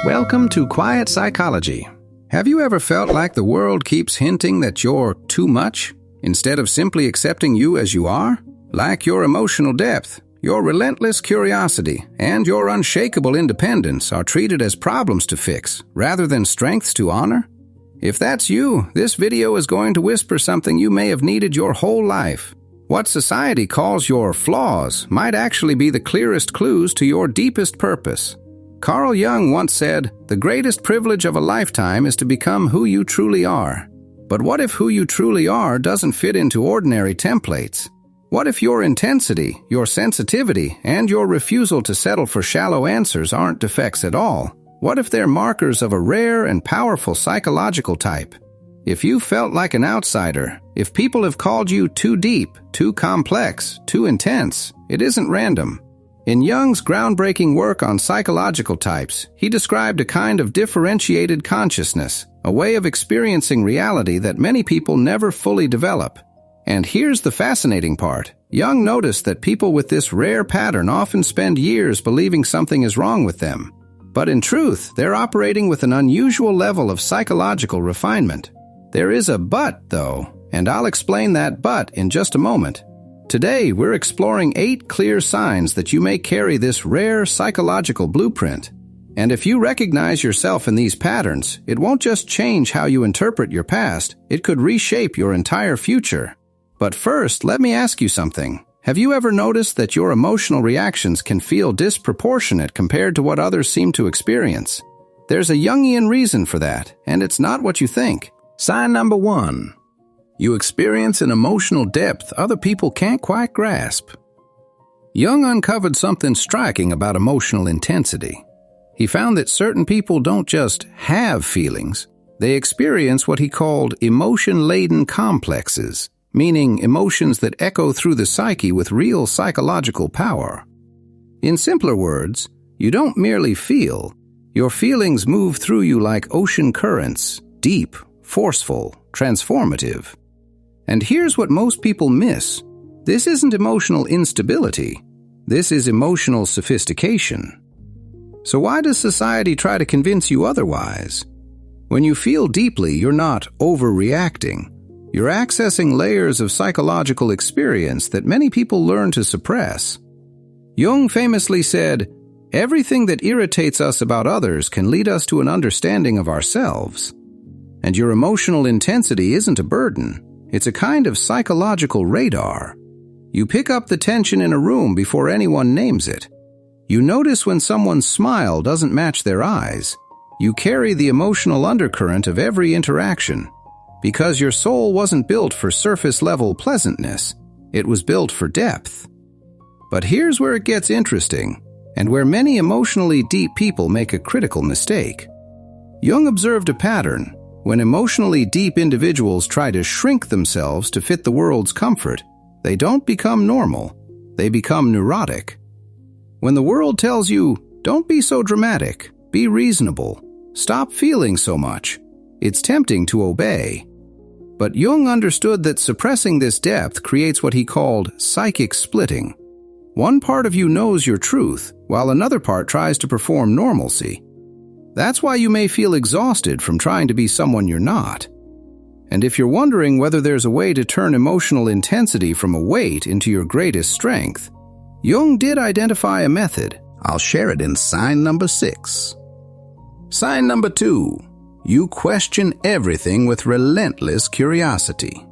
Welcome to Quiet Psychology. Have you ever felt like the world keeps hinting that you're too much, instead of simply accepting you as you are? Like your emotional depth, your relentless curiosity, and your unshakable independence are treated as problems to fix, rather than strengths to honor? If that's you, this video is going to whisper something you may have needed your whole life. What society calls your flaws might actually be the clearest clues to your deepest purpose. Carl Jung once said, "The greatest privilege of a lifetime is to become who you truly are." But what if who you truly are doesn't fit into ordinary templates? What if your intensity, your sensitivity, and your refusal to settle for shallow answers aren't defects at all? What if they're markers of a rare and powerful psychological type? If you felt like an outsider, if people have called you too deep, too complex, too intense, it isn't random. In Jung's groundbreaking work on psychological types, he described a kind of differentiated consciousness, a way of experiencing reality that many people never fully develop. And here's the fascinating part. Jung noticed that people with this rare pattern often spend years believing something is wrong with them. But in truth, they're operating with an unusual level of psychological refinement. There is a but, though, and I'll explain that but in just a moment. Today, we're exploring 8 clear signs that you may carry this rare psychological blueprint. And if you recognize yourself in these patterns, it won't just change how you interpret your past, it could reshape your entire future. But first, let me ask you something. Have you ever noticed that your emotional reactions can feel disproportionate compared to what others seem to experience? There's a Jungian reason for that, and it's not what you think. Sign number 1. You experience an emotional depth other people can't quite grasp. Jung uncovered something striking about emotional intensity. He found that certain people don't just have feelings, they experience what he called emotion-laden complexes, meaning emotions that echo through the psyche with real psychological power. In simpler words, you don't merely feel, your feelings move through you like ocean currents, deep, forceful, transformative. And here's what most people miss. This isn't emotional instability. This is emotional sophistication. So why does society try to convince you otherwise? When you feel deeply, you're not overreacting. You're accessing layers of psychological experience that many people learn to suppress. Jung famously said, "Everything that irritates us about others can lead us to an understanding of ourselves." And your emotional intensity isn't a burden. It's a kind of psychological radar. You pick up the tension in a room before anyone names it. You notice when someone's smile doesn't match their eyes. You carry the emotional undercurrent of every interaction. Because your soul wasn't built for surface-level pleasantness. It was built for depth. But here's where it gets interesting, and where many emotionally deep people make a critical mistake. Jung observed a pattern. When emotionally deep individuals try to shrink themselves to fit the world's comfort, they don't become normal, they become neurotic. When the world tells you, "Don't be so dramatic, be reasonable, stop feeling so much," it's tempting to obey. But Jung understood that suppressing this depth creates what he called psychic splitting. One part of you knows your truth, while another part tries to perform normalcy. That's why you may feel exhausted from trying to be someone you're not. And if you're wondering whether there's a way to turn emotional intensity from a weight into your greatest strength, Jung did identify a method. I'll share it in sign number 6. Sign number 2. You question everything with relentless curiosity.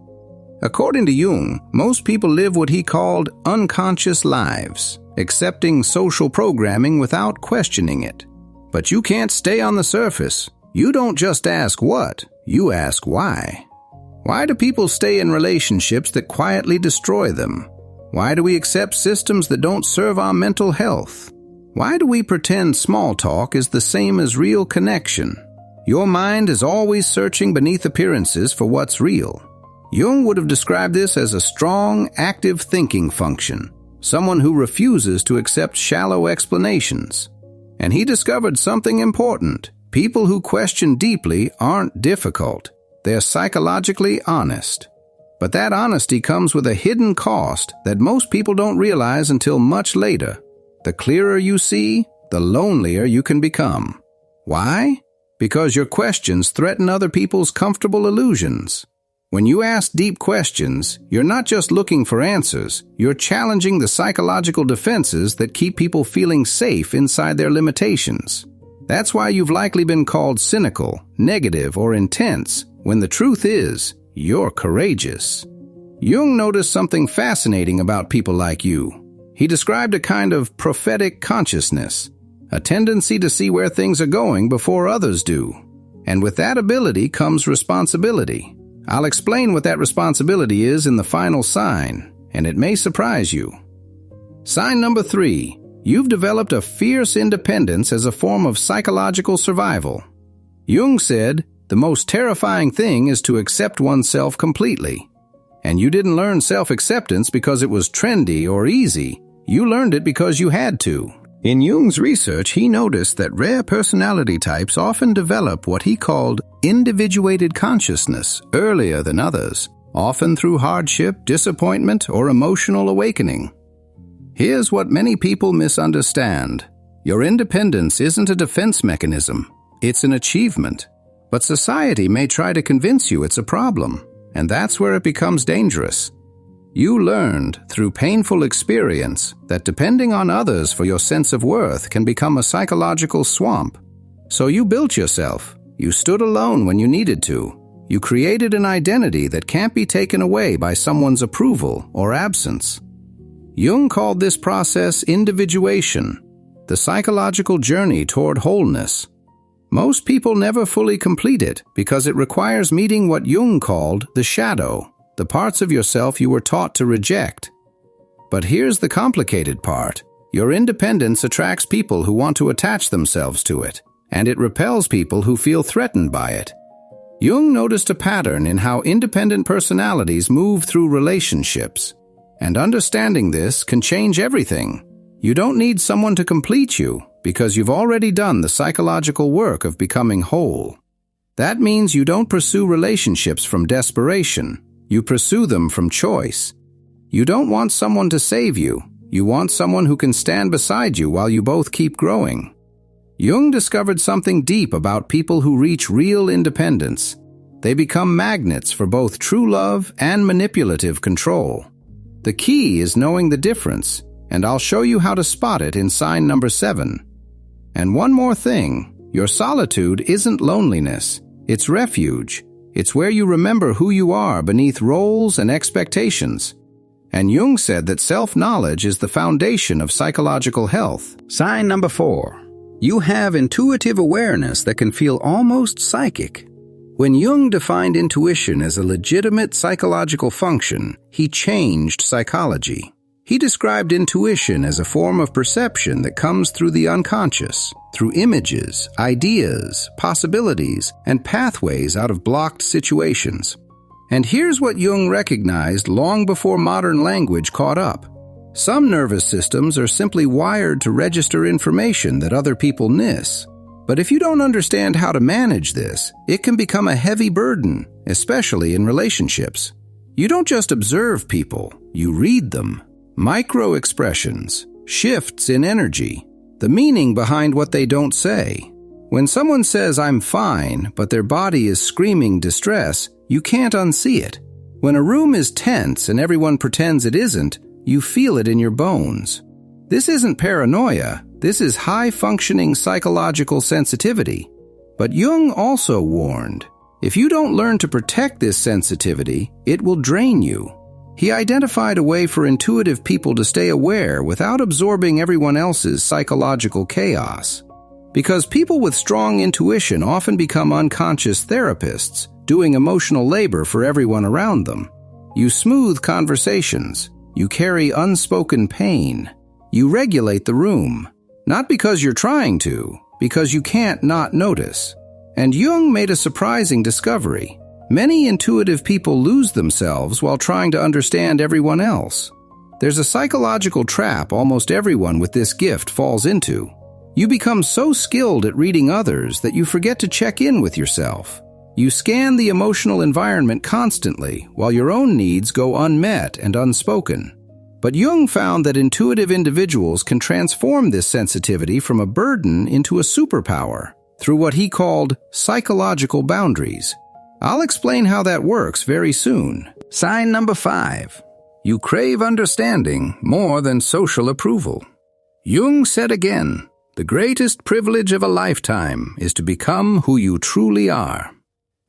According to Jung, most people live what he called unconscious lives, accepting social programming without questioning it. But you can't stay on the surface. You don't just ask what, you ask why. Why do people stay in relationships that quietly destroy them? Why do we accept systems that don't serve our mental health? Why do we pretend small talk is the same as real connection? Your mind is always searching beneath appearances for what's real. Jung would have described this as a strong, active thinking function, someone who refuses to accept shallow explanations. And he discovered something important. People who question deeply aren't difficult. They're psychologically honest. But that honesty comes with a hidden cost that most people don't realize until much later. The clearer you see, the lonelier you can become. Why? Because your questions threaten other people's comfortable illusions. When you ask deep questions, you're not just looking for answers, you're challenging the psychological defenses that keep people feeling safe inside their limitations. That's why you've likely been called cynical, negative, or intense, when the truth is, you're courageous. Jung noticed something fascinating about people like you. He described a kind of prophetic consciousness, a tendency to see where things are going before others do. And with that ability comes responsibility. I'll explain what that responsibility is in the final sign, and it may surprise you. Sign number 3. You've developed a fierce independence as a form of psychological survival. Jung said, the most terrifying thing is to accept oneself completely. And you didn't learn self-acceptance because it was trendy or easy. You learned it because you had to. In Jung's research, he noticed that rare personality types often develop what he called individuated consciousness earlier than others, often through hardship, disappointment, or emotional awakening. Here's what many people misunderstand. Your independence isn't a defense mechanism. It's an achievement. But society may try to convince you it's a problem, and that's where it becomes dangerous. You learned through painful experience that depending on others for your sense of worth can become a psychological swamp. So you built yourself. You stood alone when you needed to. You created an identity that can't be taken away by someone's approval or absence. Jung called this process individuation, the psychological journey toward wholeness. Most people never fully complete it because it requires meeting what Jung called the shadow, the parts of yourself you were taught to reject. But here's the complicated part. Your independence attracts people who want to attach themselves to it, and it repels people who feel threatened by it. Jung noticed a pattern in how independent personalities move through relationships, and understanding this can change everything. You don't need someone to complete you because you've already done the psychological work of becoming whole. That means you don't pursue relationships from desperation. You pursue them from choice. You don't want someone to save you. You want someone who can stand beside you while you both keep growing. Jung discovered something deep about people who reach real independence. They become magnets for both true love and manipulative control. The key is knowing the difference, and I'll show you how to spot it in sign number 7. And one more thing, your solitude isn't loneliness, it's refuge. It's where you remember who you are beneath roles and expectations. And Jung said that self-knowledge is the foundation of psychological health. Sign number 4. You have intuitive awareness that can feel almost psychic. When Jung defined intuition as a legitimate psychological function, he changed psychology. He described intuition as a form of perception that comes through the unconscious, through images, ideas, possibilities, and pathways out of blocked situations. And here's what Jung recognized long before modern language caught up. Some nervous systems are simply wired to register information that other people miss. But if you don't understand how to manage this, it can become a heavy burden, especially in relationships. You don't just observe people, you read them. Micro-expressions, shifts in energy, the meaning behind what they don't say. When someone says, "I'm fine," but their body is screaming distress, you can't unsee it. When a room is tense and everyone pretends it isn't, you feel it in your bones. This isn't paranoia, this is high-functioning psychological sensitivity. But Jung also warned, if you don't learn to protect this sensitivity, it will drain you. He identified a way for intuitive people to stay aware without absorbing everyone else's psychological chaos. Because people with strong intuition often become unconscious therapists, doing emotional labor for everyone around them. You smooth conversations. You carry unspoken pain. You regulate the room. Not because you're trying to, because you can't not notice. And Jung made a surprising discovery. Many intuitive people lose themselves while trying to understand everyone else. There's a psychological trap almost everyone with this gift falls into. You become so skilled at reading others that you forget to check in with yourself. You scan the emotional environment constantly while your own needs go unmet and unspoken. But Jung found that intuitive individuals can transform this sensitivity from a burden into a superpower. through what he called psychological boundaries. I'll explain how that works very soon. Sign number 5. You crave understanding more than social approval. Jung said again, the greatest privilege of a lifetime is to become who you truly are.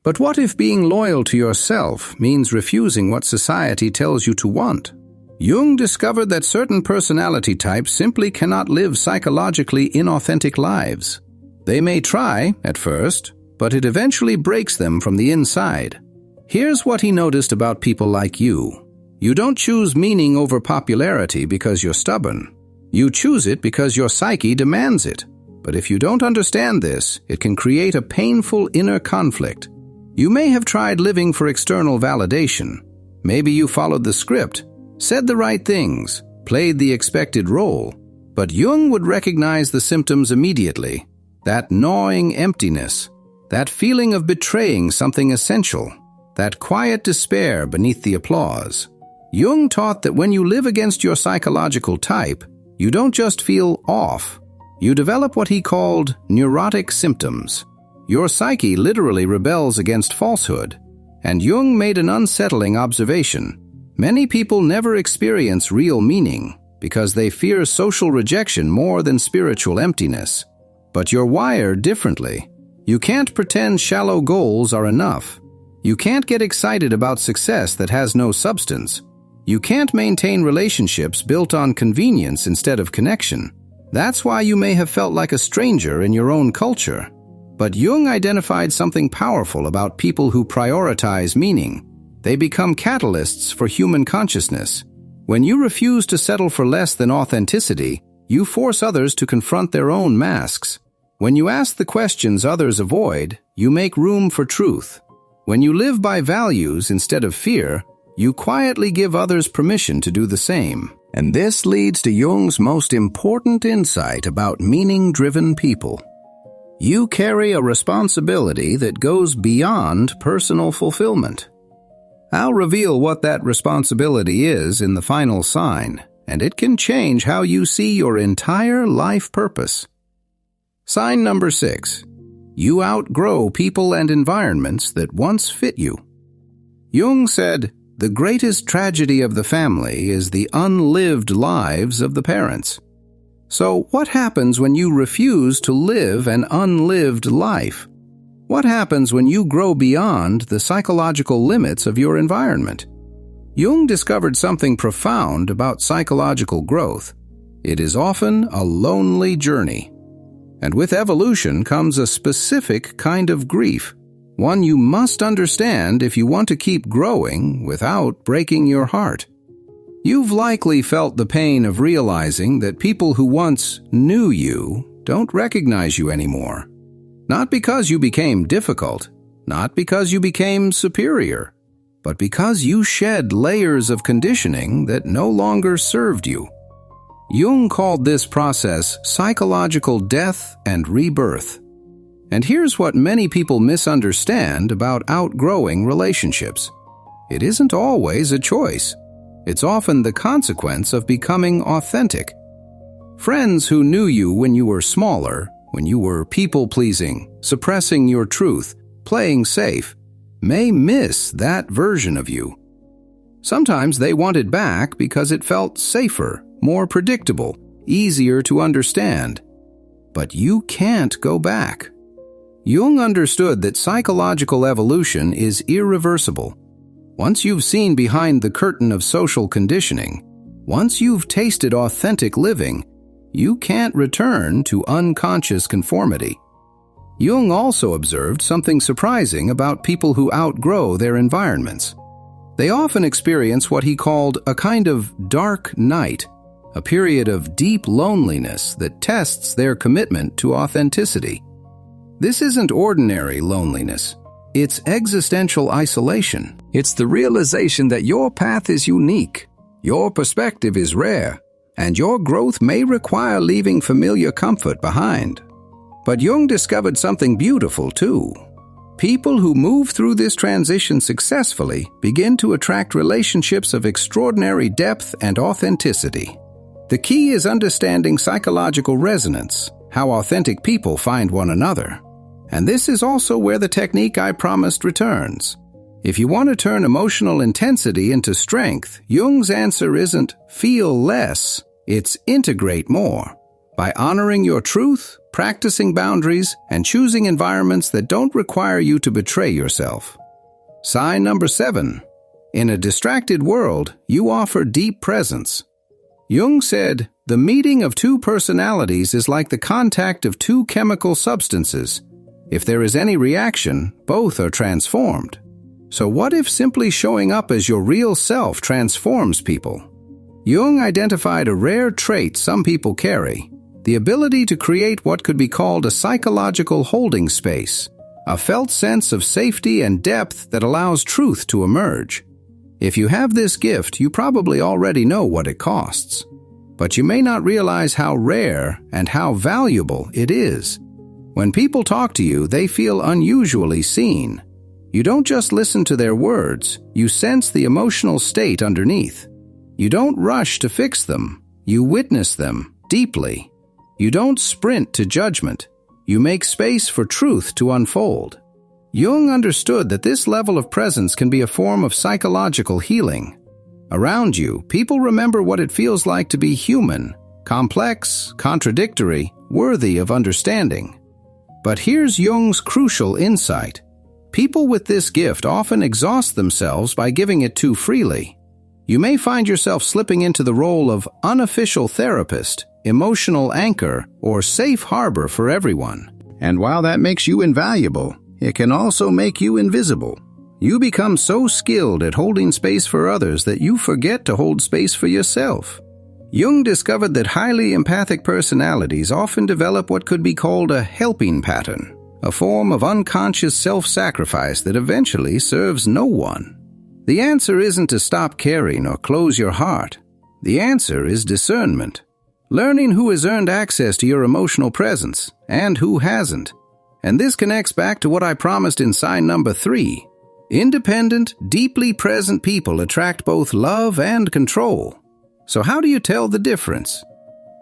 But what if being loyal to yourself means refusing what society tells you to want? Jung discovered that certain personality types simply cannot live psychologically inauthentic lives. They may try, at first, but it eventually breaks them from the inside. Here's what he noticed about people like you. You don't choose meaning over popularity because you're stubborn. You choose it because your psyche demands it. But if you don't understand this, it can create a painful inner conflict. You may have tried living for external validation. Maybe you followed the script, said the right things, played the expected role. But Jung would recognize the symptoms immediately. That gnawing emptiness, that feeling of betraying something essential, that quiet despair beneath the applause. Jung taught that when you live against your psychological type, you don't just feel off. You develop what he called neurotic symptoms. Your psyche literally rebels against falsehood. And Jung made an unsettling observation. Many people never experience real meaning because they fear social rejection more than spiritual emptiness. But you're wired differently. You can't pretend shallow goals are enough. You can't get excited about success that has no substance. You can't maintain relationships built on convenience instead of connection. That's why you may have felt like a stranger in your own culture. But Jung identified something powerful about people who prioritize meaning. They become catalysts for human consciousness. When you refuse to settle for less than authenticity, you force others to confront their own masks. When you ask the questions others avoid, you make room for truth. When you live by values instead of fear, you quietly give others permission to do the same. And this leads to Jung's most important insight about meaning-driven people. You carry a responsibility that goes beyond personal fulfillment. I'll reveal what that responsibility is in the final sign, and it can change how you see your entire life purpose. Sign number 6. You outgrow people and environments that once fit you. Jung said, the greatest tragedy of the family is the unlived lives of the parents. So what happens when you refuse to live an unlived life? What happens when you grow beyond the psychological limits of your environment? Jung discovered something profound about psychological growth. It is often a lonely journey. And with evolution comes a specific kind of grief, one you must understand if you want to keep growing without breaking your heart. You've likely felt the pain of realizing that people who once knew you don't recognize you anymore. Not because you became difficult, not because you became superior, but because you shed layers of conditioning that no longer served you. Jung called this process psychological death and rebirth. And here's what many people misunderstand about outgrowing relationships. It isn't always a choice. It's often the consequence of becoming authentic. Friends who knew you when you were smaller, when you were people-pleasing, suppressing your truth, playing safe, may miss that version of you. Sometimes they want it back because it felt safer, more predictable, easier to understand. But you can't go back. Jung understood that psychological evolution is irreversible. Once you've seen behind the curtain of social conditioning, once you've tasted authentic living, you can't return to unconscious conformity. Jung also observed something surprising about people who outgrow their environments. They often experience what he called a kind of dark night, a period of deep loneliness that tests their commitment to authenticity. This isn't ordinary loneliness. It's existential isolation. It's the realization that your path is unique, your perspective is rare, and your growth may require leaving familiar comfort behind. But Jung discovered something beautiful too. People who move through this transition successfully begin to attract relationships of extraordinary depth and authenticity. The key is understanding psychological resonance, how authentic people find one another. And this is also where the technique I promised returns. If you want to turn emotional intensity into strength, Jung's answer isn't feel less, it's integrate more. By honoring your truth, practicing boundaries, and choosing environments that don't require you to betray yourself. Sign number 7. In a distracted world, you offer deep presence. Jung said, the meeting of two personalities is like the contact of two chemical substances. If there is any reaction, both are transformed. So what if simply showing up as your real self transforms people? Jung identified a rare trait some people carry, the ability to create what could be called a psychological holding space, a felt sense of safety and depth that allows truth to emerge. If you have this gift, you probably already know what it costs. But you may not realize how rare and how valuable it is. When people talk to you, they feel unusually seen. You don't just listen to their words, you sense the emotional state underneath. You don't rush to fix them, you witness them deeply. You don't sprint to judgment, you make space for truth to unfold. Jung understood that this level of presence can be a form of psychological healing. Around you, people remember what it feels like to be human, complex, contradictory, worthy of understanding. But here's Jung's crucial insight. People with this gift often exhaust themselves by giving it too freely. You may find yourself slipping into the role of unofficial therapist, emotional anchor, or safe harbor for everyone. And while that makes you invaluable, it can also make you invisible. You become so skilled at holding space for others that you forget to hold space for yourself. Jung discovered that highly empathic personalities often develop what could be called a helping pattern, a form of unconscious self-sacrifice that eventually serves no one. The answer isn't to stop caring or close your heart. The answer is discernment. Learning who has earned access to your emotional presence and who hasn't. And this connects back to what I promised in sign number 3. Independent, deeply present people attract both love and control. So how do you tell the difference?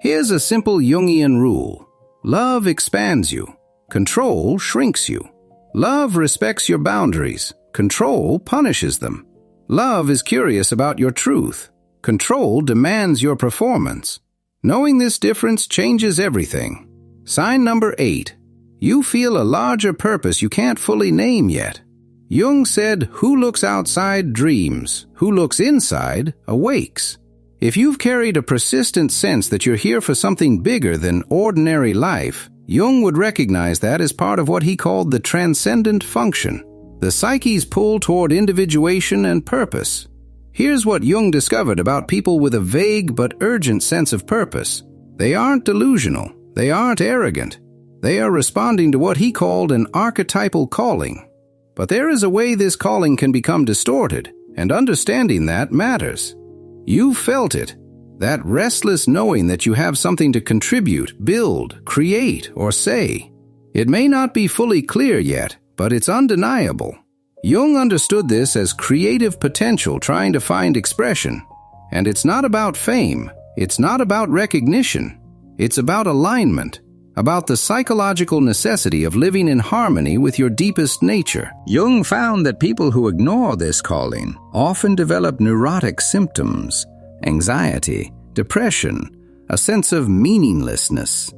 Here's a simple Jungian rule. Love expands you. Control shrinks you. Love respects your boundaries. Control punishes them. Love is curious about your truth. Control demands your performance. Knowing this difference changes everything. Sign number 8. You feel a larger purpose you can't fully name yet. Jung said, who looks outside dreams, who looks inside awakes. If you've carried a persistent sense that you're here for something bigger than ordinary life, Jung would recognize that as part of what he called the transcendent function, the psyche's pull toward individuation and purpose. Here's what Jung discovered about people with a vague but urgent sense of purpose. They aren't delusional. They aren't arrogant. They are responding to what he called an archetypal calling. But there is a way this calling can become distorted, and understanding that matters. You felt it, that restless knowing that you have something to contribute, build, create, or say. It may not be fully clear yet, but it's undeniable. Jung understood this as creative potential trying to find expression. And it's not about fame, it's not about recognition, it's about alignment, about the psychological necessity of living in harmony with your deepest nature. Jung found that people who ignore this calling often develop neurotic symptoms, anxiety, depression, a sense of meaninglessness.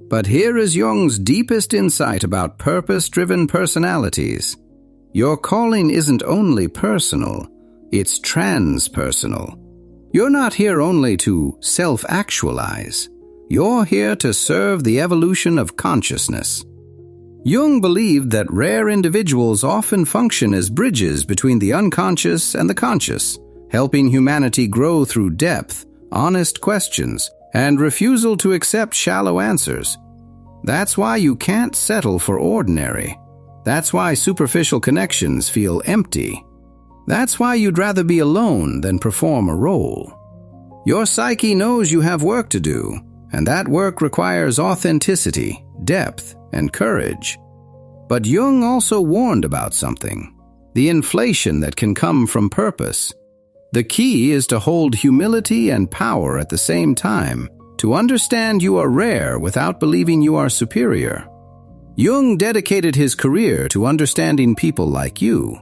But here is Jung's deepest insight about purpose-driven personalities. Your calling isn't only personal, it's transpersonal. You're not here only to self-actualize. You're here to serve the evolution of consciousness. Jung believed that rare individuals often function as bridges between the unconscious and the conscious, helping humanity grow through depth, honest questions, and refusal to accept shallow answers. That's why you can't settle for ordinary. That's why superficial connections feel empty. That's why you'd rather be alone than perform a role. Your psyche knows you have work to do, and that work requires authenticity, depth, and courage. But Jung also warned about something: the inflation that can come from purpose. The key is to hold humility and power at the same time, to understand you are rare without believing you are superior. Jung dedicated his career to understanding people like you.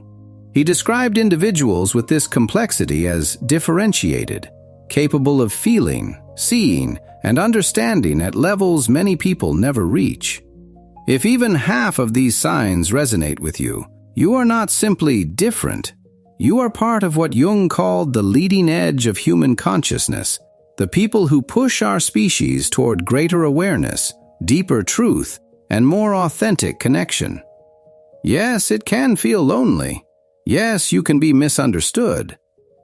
He described individuals with this complexity as differentiated, capable of feeling, seeing, and understanding at levels many people never reach. If even half of these signs resonate with you, you are not simply different. You are part of what Jung called the leading edge of human consciousness, the people who push our species toward greater awareness, deeper truth, and more authentic connection. Yes, it can feel lonely. Yes, you can be misunderstood.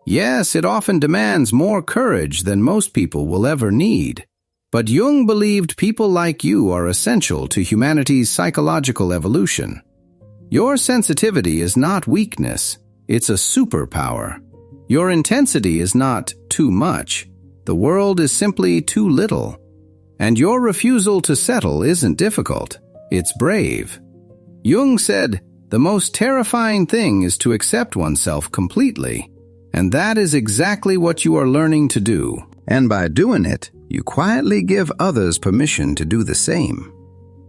Yes, it often demands more courage than most people will ever need. But Jung believed people like you are essential to humanity's psychological evolution. Your sensitivity is not weakness, it's a superpower. Your intensity is not too much. The world is simply too little. And your refusal to settle isn't difficult, it's brave. Jung said, the most terrifying thing is to accept oneself completely. And that is exactly what you are learning to do. And by doing it, you quietly give others permission to do the same.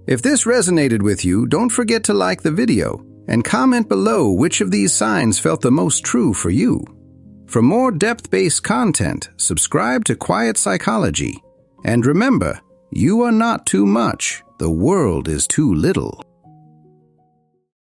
If this resonated with you, don't forget to like the video and comment below which of these signs felt the most true for you. For more depth-based content, subscribe to Quiet Psychology. And remember, you are not too much. The world is too little.